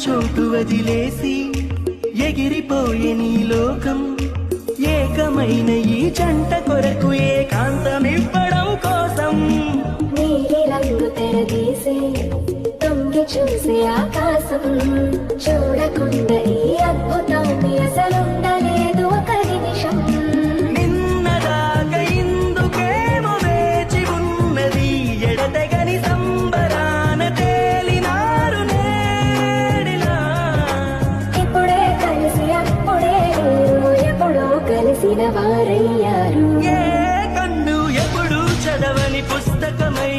చోటు వదిలేసి ఎగిరిపోయే నీ లోకం ఏకమైన ఈ జంట కొరకు ఏకాంతమివ్వడం కోసం నీలి రంగు తెరదీసే తొంగి చూసే ఆకాశం చూడకుండా ఈ అద్భుతాన్ని అసలుండలేదు ఒక నిమిషం నిన్నదాకా ఇందుకేమో వేచి ఉన్నది ఎడతెగని సంబరాన తేలినారు నేడిలా ఇప్పుడే కలిసి అప్పుడే ఎప్పుడో కలిసిన వారయ్యారు ఏ కన్ను ఎప్పుడు చదవని పుస్తకమై